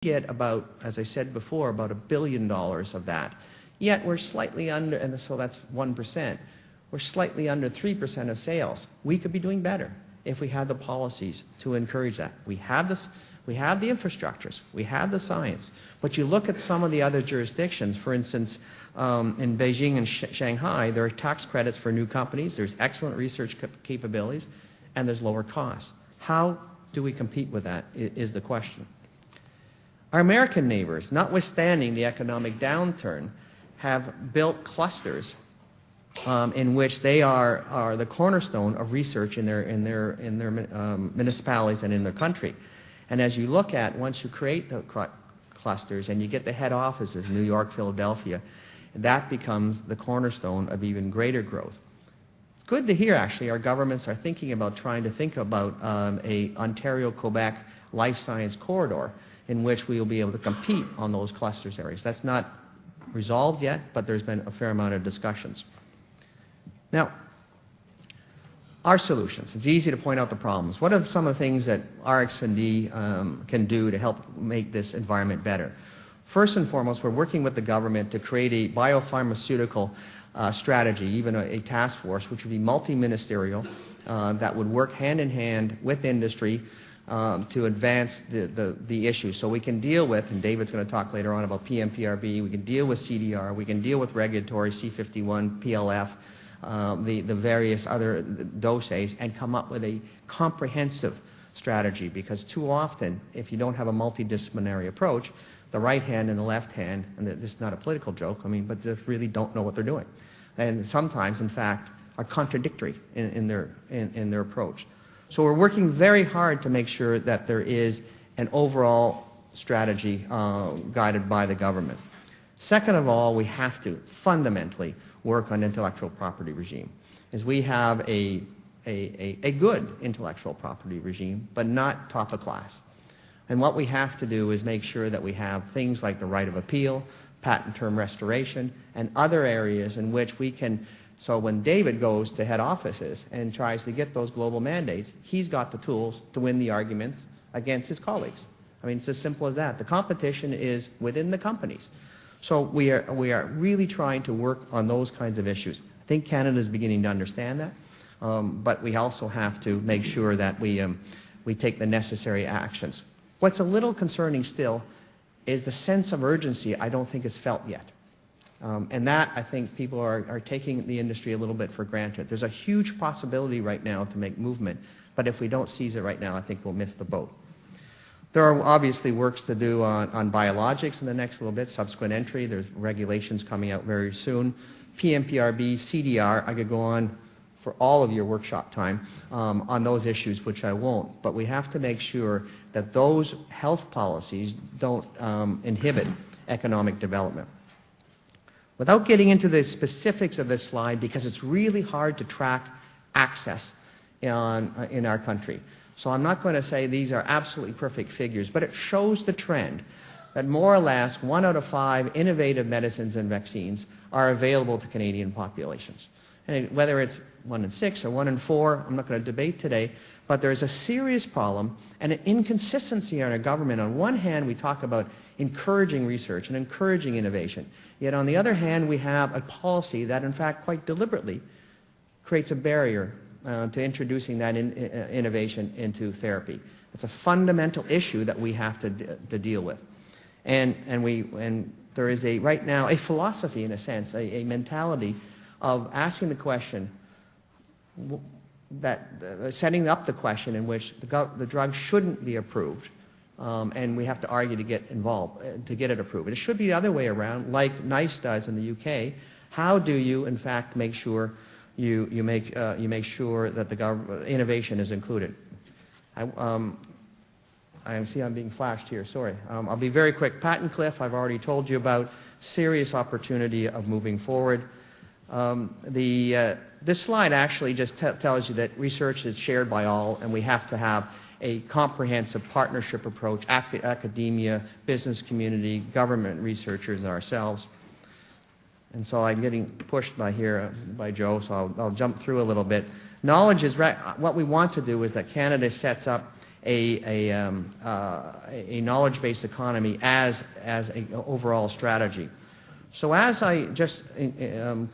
get about, as I said before, about $1 billion of that. Yet we're slightly under, and so that's 1%. We're slightly under 3% of sales. We could be doing better if we had the policies to encourage that. We have this, we have the infrastructures, we have the science. But you look at some of the other jurisdictions, for instance, in Beijing and Shanghai, there are tax credits for new companies, there's excellent research capabilities, and there's lower costs. How do we compete with that is the question. Our American neighbors, notwithstanding the economic downturn, have built clusters in which they are the cornerstone of research in their municipalities and in their country. And as you look at, once you create the clusters and you get the head offices, New York, Philadelphia, that becomes the cornerstone of even greater growth. It's good to hear, actually, our governments are thinking about trying to think about a Ontario-Quebec life science corridor in which we will be able to compete on those clusters areas. That's not resolved yet, but there's been a fair amount of discussions. Now, our solutions. It's easy to point out the problems. What are some of the things that RX&D can do to help make this environment better? First and foremost, we're working with the government to create a biopharmaceutical strategy, even a task force, which would be multi-ministerial, that would work hand in hand with industry to advance the issue. So we can deal with, and David's going to talk later on about PMPRB, we can deal with CDR, we can deal with regulatory, C51, PLF, the various other dossiers, and come up with a comprehensive strategy, because too often, if you don't have a multidisciplinary approach, the right hand and the left hand, and this is not a political joke, I mean, but they really don't know what they're doing. And sometimes, in fact, are contradictory in their approach. So we're working very hard to make sure that there is an overall strategy guided by the government. Second of all, we have to fundamentally work on intellectual property regime. Is we have a good intellectual property regime, but not top of class. And what we have to do is make sure that we have things like the right of appeal, patent term restoration, and other areas in which we can. So when David goes to head offices and tries to get those global mandates, he's got the tools to win the arguments against his colleagues. I mean, it's as simple as that. The competition is within the companies. So we are really trying to work on those kinds of issues. I think Canada is beginning to understand that, but we also have to make sure that we take the necessary actions. What's a little concerning still is the sense of urgency I don't think is felt yet. And that, I think, people are taking the industry a little bit for granted. There's a huge possibility right now to make movement, but if we don't seize it right now, I think we'll miss the boat. There are obviously works to do on biologics in the next little bit, subsequent entry. There's regulations coming out very soon. PMPRB, CDR, I could go on for all of your workshop time on those issues, which I won't. But we have to make sure that those health policies don't inhibit economic development. Without getting into the specifics of this slide, because it's really hard to track access in our country. So I'm not going to say these are absolutely perfect figures, but it shows the trend that more or less 1 out of 5 innovative medicines and vaccines are available to Canadian populations. And whether it's 1 in 6 or 1 in 4, I'm not going to debate today, but there's a serious problem and an inconsistency in our government. On one hand, we talk about encouraging research and encouraging innovation. Yet on the other hand, we have a policy that, in fact, quite deliberately creates a barrier to introducing that innovation into therapy. It's a fundamental issue that we have to deal with. And there is right now a philosophy, in a sense, a mentality of asking the question, setting up the question in which the drug shouldn't be approved. And we have to argue to get involved, to get it approved. It should be the other way around, like NICE does in the UK. How do you, in fact, make sure you make sure that the innovation is included? I see I'm being flashed here. Sorry. I'll be very quick. Patent cliff, I've already told you about. Serious opportunity of moving forward. This slide actually just tells you that research is shared by all, and we have to have a comprehensive partnership approach, academia, business community, government researchers, and ourselves. And so I'm getting pushed by Joe, so I'll jump through a little bit. Knowledge is what we want to do is that Canada sets up a knowledge-based economy as an overall strategy. So as I just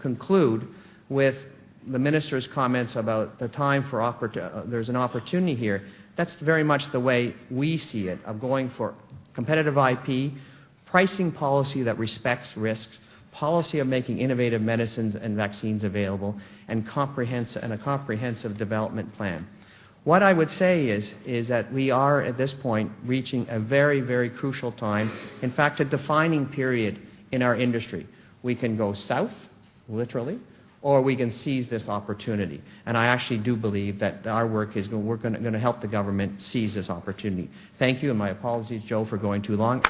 conclude with the Minister's comments about the time for there's an opportunity here, that's very much the way we see it, of going for competitive IP, pricing policy that respects risks, policy of making innovative medicines and vaccines available, and a comprehensive development plan. What I would say is that we are at this point reaching a very, very crucial time, in fact a defining period in our industry. We can go south, literally, or we can seize this opportunity. And I actually do believe that our work is going to help the government seize this opportunity. Thank you, and my apologies, Joe, for going too long.